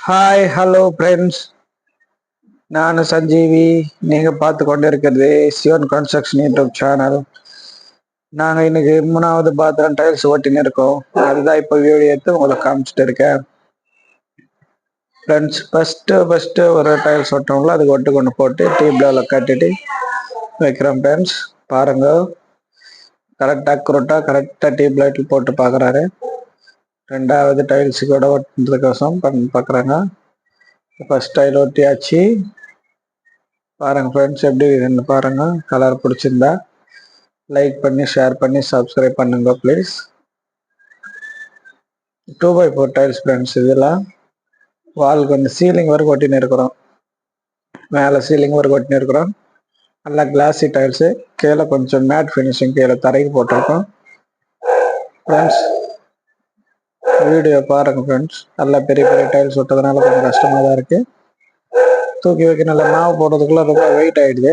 Hi hello friends, நான் சஞ்சீவி. நீங்கள் பார்த்து கொண்டு இருக்கிறது சிவன் கன்ஸ்ட்ரக்ஷன் யூடியூப் சேனல். நாங்கள் இன்னைக்கு 3வது பாத்ரூம் டைல்ஸ் ஒட்டின்னு இருக்கோம். அதுதான் இப்போ வீடியோ எடுத்து உங்களுக்கு காமிச்சிட்டு இருக்கேன். ஃப்ரெண்ட்ஸ், ஃபஸ்ட்டு ஒரு டைல்ஸ் ஒட்டுறவங்களோ அதுக்கு ஒட்டு கொண்டு போட்டு டியூப்ல கட்டிட்டு வைக்கிறோம். ஃப்ரெண்ட்ஸ் பாருங்க, கரெக்டாக டியூப் லைட்டில் போட்டு பார்க்குறாரு. 2வது டைல்ஸு கூட ஒட்டுறதுக்கோசம் பார்க்குறாங்க. ஃபர்ஸ்ட் டைல் ஒட்டியாச்சு. பாருங்க ஃப்ரெண்ட்ஸ், எப்படி இருக்குன்னு பாருங்க. கலர் பிடிச்சிருந்தா லைக் பண்ணி ஷேர் பண்ணி சப்ஸ்கிரைப் பண்ணுங்க ப்ளீஸ். 2x4 tiles friends. இதெல்லாம் வாலுக்கு வந்து சீலிங் வரைக்கும் ஒட்டின்னு இருக்கிறோம். மேலே சீலிங் வரைக்கும் ஒட்டின்னு இருக்கிறோம். நல்லா கிளாஸி டைல்ஸு. கீழே கொஞ்சம் மேட் ஃபினிஷிங் கீழே தரைக்கு போட்டிருக்கோம். ஃப்ரெண்ட்ஸ் வீடியோ பாருங்க ஃப்ரெண்ட்ஸ். நல்லா பெரிய பெரிய டைல்ஸ் ஒட்டதுனால கொஞ்சம் கஷ்டமாக தான் இருக்குது. தூக்கி வைக்க நல்லா மாவு போடுறதுக்குள்ள ரொம்ப வெயிட் ஆகிடுது.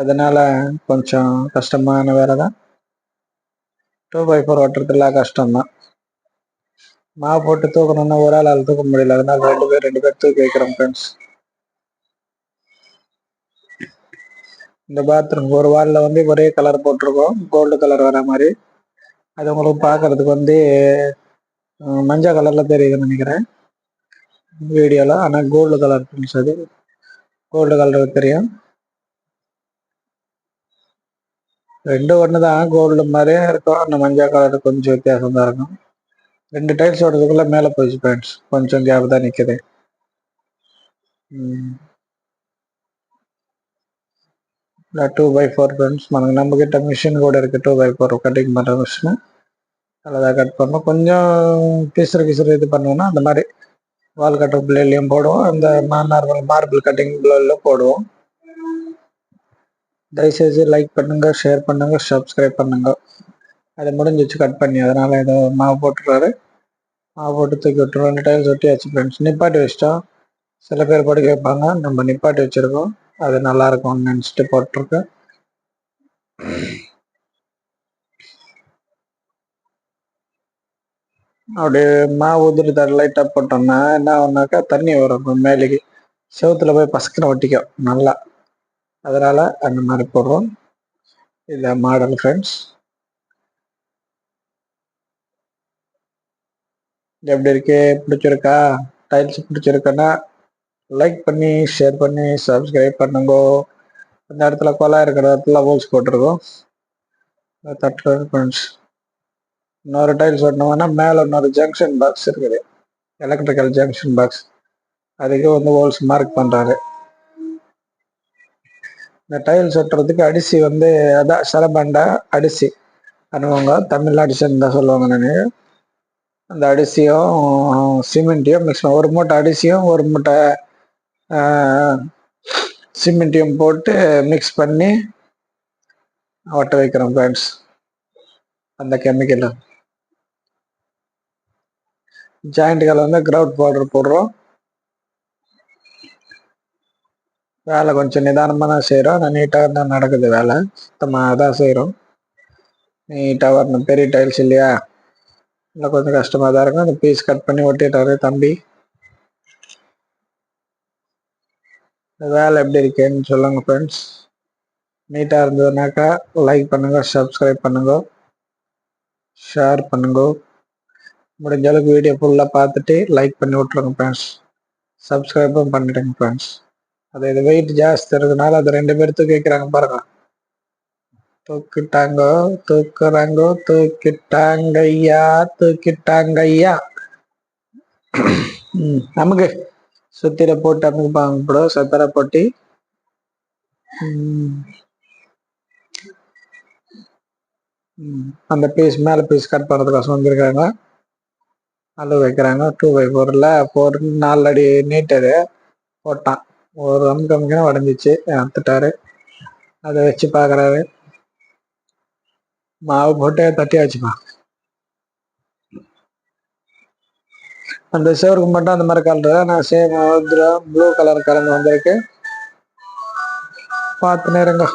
அதனால கொஞ்சம் கஷ்டமான வேலை தான். 2x4 ஓட்டுறதுலாம் கஷ்டம்தான். மாவு போட்டு தூக்கணும்னா ஒரு ஆள் தூக்க முடியல. அதனால ரெண்டு பேர் தூக்கி வைக்கிறோம் ஃப்ரெண்ட்ஸ். இந்த பாத்ரூம் ஒரு வாலில் வந்து ஒரே கலர் போட்டிருக்கோம், கோல்டு கலர் வர மாதிரி. அது உங்களுக்கு பார்க்கறதுக்கு வந்து மஞ்சள் கலரில் தெரியுதுன்னு நினைக்கிறேன் வீடியோவில். ஆனால் கோல்டு கலர் ஃப்ரெண்ட்ஸ், அது கோல்டு கலர் தெரியும். ரெண்டும் ஒன்று தான், கோல்டு மாதிரியே இருக்கும். அந்த மஞ்சள் கலர் கொஞ்சம் வித்தியாசம் தான் இருக்கும். 2 டைல்ஸ் ஓடுறதுக்குள்ள மேலே போயிடுச்சு ஃப்ரெண்ட்ஸ். கொஞ்சம் கேப் தான் நிற்குது. இல்லை 2x4 ஃப்ரெண்ட்ஸ். நம்மக்கிட்ட மிஷின் கூட இருக்குது. 2x4 கட்டிங் பண்ணுற மிஷின். அதில் தான் கட் பண்ணோம். கொஞ்சம் கிசுறு இது பண்ணுவோன்னா அந்த மாதிரி வால் கட்டர் பிளேட்லையும் போடுவோம். அந்த நார்மல் மார்பிள் கட்டிங் பிளேட்ல போடுவோம். தயவுசெய்து லைக் பண்ணுங்க, ஷேர் பண்ணுங்க, சப்ஸ்கிரைப் பண்ணுங்க. அது முடிஞ்சிச்சு கட் பண்ணி. அதனால ஏதோ மாவு போட்டுறாரு. மாவு போட்டு தூக்கி விட்டுருவோம். 2 டைல்ஸ் ஒட்டியாச்சு ஃப்ரெண்ட்ஸ். நிப்பாட்டி வச்சிட்டோம். சில பேர் படுக்க வைப்பாங்க, நம்ம நிப்பாட்டி வச்சிருக்கோம். அது நல்லா இருக்கும்னு நினச்சிட்டு போட்டிருக்கேன். அப்படியே மாவு உதிரி தர லைட்டாக போட்டோம்னா என்ன ஆகுனாக்கா தண்ணி வரும் மேலேக்கு, செவுத்துல போய் பசக்கின ஒட்டிக்கும் நல்லா. அதனால அந்த மாதிரி போடுறோம். இந்த மாடல் ஃப்ரெண்ட்ஸ். எப்படி இருக்கு? பிடிச்சிருக்கா? டைல்ஸ் பிடிச்சிருக்குன்னா லைக் பண்ணி ஷேர் பண்ணி சப்ஸ்கிரைப் பண்ணுங்க. அந்த இடத்துல கொலை இருக்கிற இடத்துல ஹோல்ஸ் போட்டிருக்கோம். தட்டுறது ஃப்ரெண்ட்ஸ். இன்னொரு டைல்ஸ் ஒட்டினோம்னா மேலே இன்னொரு ஜங்ஷன் பாக்ஸ் இருக்குது, எலக்ட்ரிக்கல் ஜங்ஷன் பாக்ஸ். அதுக்கு வந்து ஹோல்ஸ் மார்க் பண்ணுறாரு. இந்த டைல்ஸ் ஒட்டுறதுக்கு அடிசி வந்து அதான் சரபாண்டா அடிசி அனுபவங்க. தமிழ்ல அடிசன் தான் சொல்லுவாங்க. நான் அந்த அடிசியும் சிமெண்ட்டையும் மிக்ஸ் பண்ண, ஒரு மூட்டை அடிசியும் ஒரு மூட்டை சிமெண்ட்டையும் போட்டு மிக்ஸ் பண்ணி ஒட்ட வைக்கிறோம் ஃப்ரெண்ட்ஸ். அந்த கெமிக்கல் ஜாயிண்ட்டுகள் வந்து கிரவுட் பவுடர் போடுறோம். வேலை கொஞ்சம் நிதானமாக தான் செய்கிறோம். நான் நீட்டாக தான் நடக்குது வேலை. சுத்தமாக தான் செய்கிறோம். நீட்டாக வரணும். பெரிய டைல்ஸ் இல்லையா, இல்லை கொஞ்சம் கஷ்டமாக தான் இருக்கும். அந்த பீஸ் கட் பண்ணி ஒட்டிட்டாரு தம்பி. வேலை எப்படி இருக்குன்னு சொல்லுங்க ஃப்ரெண்ட்ஸ். நீட்டாக இருந்ததுனாக்கா லைக் பண்ணுங்க, சப்ஸ்கிரைப் பண்ணுங்க, ஷேர் பண்ணுங்க. முடிஞ்ச அளவுக்கு வீடியோ ஃபுல்லாக பார்த்துட்டு லைக் பண்ணி விட்ருங்க ஃப்ரெண்ட்ஸ். சப்ஸ்கிரைபும் பண்ணிடுங்க ஃப்ரெண்ட்ஸ். அது இது வெயிட் ஜாஸ்தி இருக்கிறதுனால அது 2 பேர் தூக்கி வைக்கிறாங்க பாருங்க. தூக்கிட்டாங்க. நமக்கு சுத்திர போட்டு அமுக்கு சத்தர போட்டி. அந்த பீஸ் மேலே பீஸ் கட் பண்ணுறதுக்கோசம் வந்துருக்காங்க. அது வைக்கிறாங்க. 2x4ல 4 அடி நீட்டது போட்டான். ஒரு அமுக்கு உடஞ்சிச்சு, அத்துட்டாரு. அதை வச்சு பார்க்குறாரு. மாவு போட்டு தட்டியாச்சுப்பா. அந்த சேவருக்கு மட்டும் அந்த மாதிரி கலர் நான் சேம் ப்ளூ கலர் கலந்து வந்திருக்கு. பார்த்து நேரங்க.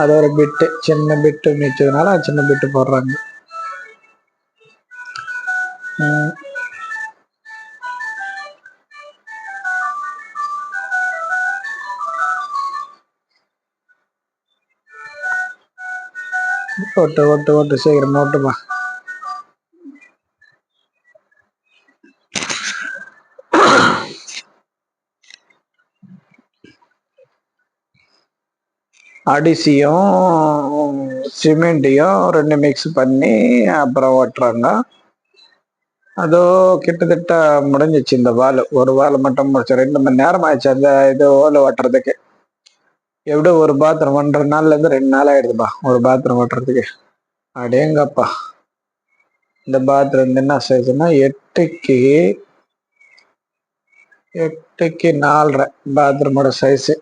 அது ஒரு பிட்டு, சின்ன பிட்டு மிச்சதுனால சின்ன பிட்டு போடுறாங்க. ஓட்டு ஓட்டு ஓட்டு சீக்கிரம் ஓட்டுப்பா. அடிசியும் சிமெண்ட்டையும் 2 மிக்ஸ் பண்ணி அப்புறம் ஓட்டுறாங்க. அதோ கிட்டத்தட்ட முடிஞ்சிச்சு இந்த வால். ஒரு வால் மட்டும் முடிச்சு 2 மணி நேரம் ஆயிடுச்சு அந்த இது ஓலை ஓட்டுறதுக்கு. எப்படி ஒரு பாத்ரூம் 1.5 நாள்ல இருந்து 2 நாள் ஆயிடுதுப்பா ஒரு பாத்ரூம் ஓட்டுறதுக்கு. அடேங்கப்பா. இந்த பாத்ரூம் என்ன சைஸ்னா 8க்கு 4.5 பாத்ரூமோட சைஸு.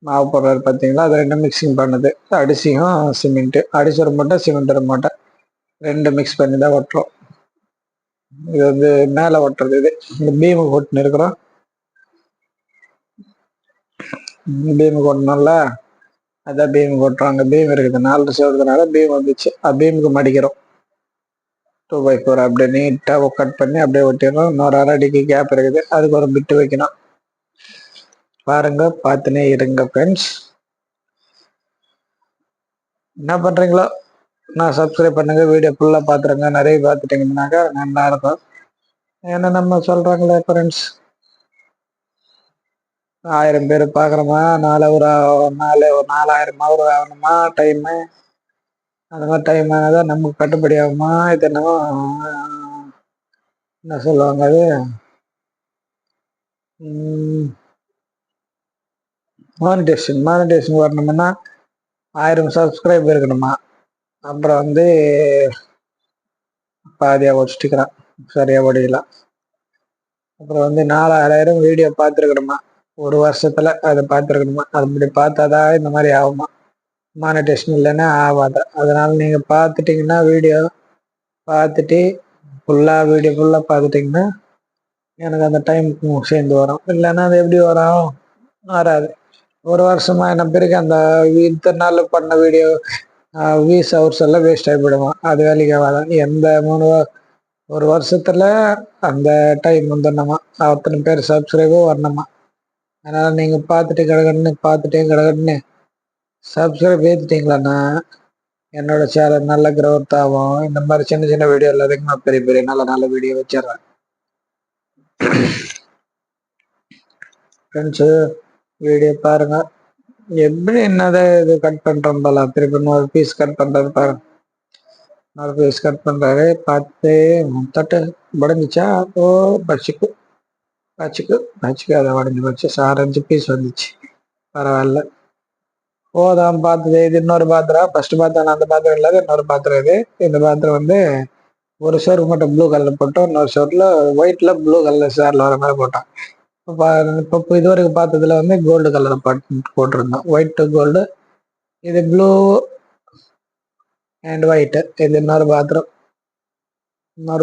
மாவு போடுறது பார்த்தீங்களா, அது 2 மிக்சிங் பண்ணுது. அடிசியும் சிமெண்ட்டு, அடிசி ஒரு மூட்டை சிமெண்ட் ஒரு மூட்டை 2 மிக்ஸ் பண்ணி தான் ஒட்டுறோம். இது வந்து மேலே ஒட்டுறது. இது இந்த பீமுக்கு ஒட்டுன்னு இருக்கிறோம். பீமுக்கு ஒட்டணும்ல, அதான் பீமுக்கு ஒட்டுறாங்க. பீம் இருக்குது 4 சேர்றதுனால பீம் வந்துச்சு. பீமுக்கு மடிக்கிறோம் 2x4 அப்படியே நீட்டாக கட் பண்ணி அப்படியே ஒட்டிடுறோம். இன்னொரு 1/2 அடிக்கு கேப் இருக்குது, அதுக்கு ஒரு பிட்டு வைக்கணும். பாருங்க, பார்த்துனே இருங்க ஃப்ரெண்ட்ஸ். என்ன பண்றீங்களோ நான் சப்ஸ்கிரைப் பண்ணுங்க, வீடியோ ஃபுல்லாக பார்த்துருங்க. நிறைய பார்த்துட்டீங்கன்னாக்கா நல்லா இருக்கும். ஏன்னா நம்ம சொல்றாங்களே ஃப்ரெண்ட்ஸ், 1000 பேர் பார்க்குறோமா, ஒரு 4000 ஆகணுமா டைமு. அந்த மாதிரி டைம் ஆனதான் நமக்கு கட்டுப்படி ஆகுமா? இது என்னவோ என்ன சொல்லுவாங்க, அது மானிட்டேஷன் வரணும்னா 1000 சப்ஸ்கிரைப் இருக்கணுமா. அப்புறம் வந்து பாதியா ஒடிச்சுக்கிறான், சரியா ஓடிக்கலாம். அப்புறம் வந்து 4000 வீடியோ பார்த்துருக்கணுமா ஒரு வருஷத்துல, அதை பார்த்துருக்கணுமா. அப்படி பார்த்தாதான் இந்த மாதிரி ஆகுமா. மானிட்டேஷன் இல்லைன்னா ஆகாது. அதனால நீங்க பார்த்துட்டீங்கன்னா, வீடியோ பார்த்துட்டு வீடியோ ஃபுல்லாக பார்த்துட்டிங்கன்னா எனக்கு அந்த டைம் சேர்ந்து வரும். இல்லைன்னா அது எப்படி வரும்? வராது. ஒரு வருஷமா என்ன பிறகு அந்த இத்தனை நாள் பண்ண வீடியோ வீஸ் ஹவர்ஸ் எல்லாம் வேஸ்ட் ஆகி போயிடுவான். அது வேலைக்கு ஆகாதான். எந்த ஒரு வருஷத்துல அந்த டைம் வந்துடணுமா, அத்தனை பேர் சப்ஸ்கிரைபும் வரணுமா. அதனால நீங்க பார்த்துட்டே சப்ஸ்கிரைப் ஏற்றிட்டீங்களாண்ணா என்னோட சேனல் நல்ல growth ஆகும். இந்த மாதிரி சின்ன சின்ன வீடியோ எல்லாத்துக்கும் நான் பெரிய பெரிய நல்ல நல்ல வீடியோ வச்சிடுறேன் ஃப்ரெண்ட்ஸு. வீடியோ பாருங்க. எப்படி என்னதான் இது கட் பண்றோம் போல, திருப்பி இன்னொரு பீஸ் கட் பண்றது பாருங்க. இன்னொரு பீஸ் கட் பண்றாரு, பார்த்து தட்டு உடஞ்சிச்சா. ஓ பச்சுக்கு அதை உடஞ்சி போச்சு. 6 பீஸ் வந்துச்சு, பரவாயில்ல. போதான் பார்த்தது. இது இன்னொரு பாத்திரம். ஃபர்ஸ்ட் பாத்திரம் அந்த பாத்திரம் இல்லாத இன்னொரு பாத்திரம் இது. இந்த பாத்திரம் வந்து ஒரு ஷோருக்கு மட்டும் ப்ளூ கலர் போட்டோம், இன்னொரு ஷோர்ல ஒயிட்ல ப்ளூ கலர் ஷேர்ல வர மாதிரி போட்டோம். இப்போ இது வரைக்கும் பார்த்ததுல வந்து கோல்டு கலர் போட்டிருந்தோம், ஒயிட் டு கோல்டு. இது ப்ளூ அண்ட் ஒயிட். இது இன்னொரு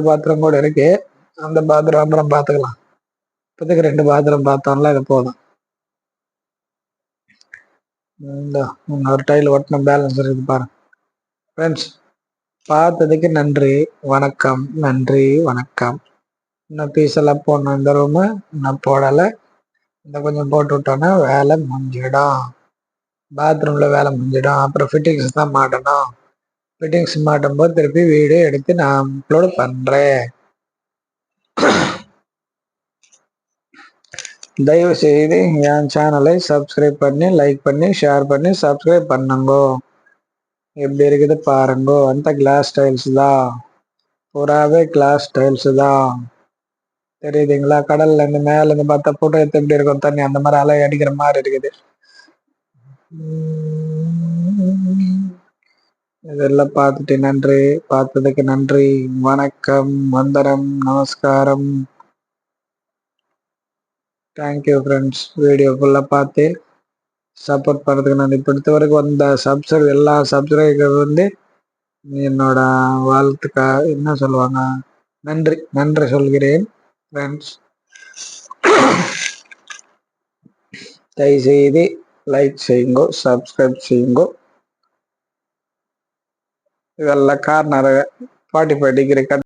பாத்திரம் கூட இருக்கு. அந்த பாத்திரம் அப்புறம் பார்த்துக்கலாம். இப்போதைக்கு 2 பாத்திரம் பார்த்தோம்ல, இது போதும். இன்னொரு டைல் ஒட்டின பேலன்ஸ் இருக்குது பாருங்க ஃப்ரெண்ட்ஸ். பார்த்ததுக்கு நன்றி, வணக்கம். இன்னும் பீஸ் எல்லாம் போடணும். இந்த ரூமு இன்னும் போடலை. இந்த கொஞ்சம் போட்டு விட்டோன்னா வேலை முடிஞ்சிடும். பாத்ரூம்ல வேலை முடிஞ்சிடும். அப்புறம் ஃபிட்டிங்ஸ் தான் மாட்டணும். ஃபிட்டிங்ஸ் மாட்டும் போது திருப்பி வீடியோ எடுத்து நான் அப்லோடு பண்றேன். தயவு செய்து என் சேனலை சப்ஸ்கிரைப் பண்ணி, லைக் பண்ணி, ஷேர் பண்ணி சப்ஸ்கிரைப் பண்ணுங்க. எப்படி இருக்குது பாருங்க. அந்த கிளாஸ் டைல்ஸ் தான், பூராவே கிளாஸ் டைல்ஸ் தான். தெரியுதுங்களா? கடல்ல இருந்து மேல இருந்து பார்த்தா போட்டோ எடுத்து எப்படி இருக்கும் தண்ணி, அந்த மாதிரி அலை அடிக்கிற மாதிரி இருக்குது. இதெல்லாம் பார்த்துட்டு நன்றி. பார்த்ததுக்கு நன்றி, வணக்கம், வந்தனம், நமஸ்காரம். Thank you friends. வீடியோ ஃபுல்லாக பார்த்து சப்போர்ட் பண்ணுறதுக்கு நன்றி. பொறுத்த வரைக்கும் வந்த எல்லா சப்ஸ்கிரைபர் வந்து என்னோட வாழ்த்துக்காக என்ன சொல்லுவாங்க, நன்றி சொல்கிறேன் ஃப்ரெண்ட்ஸ். தயவுசெய்து லைக் செய்யுங்கோ, சப்ஸ்கிரைப் செய்யுங்கோ. இதெல்லாம் காரணம் 45 டிகிரி கட்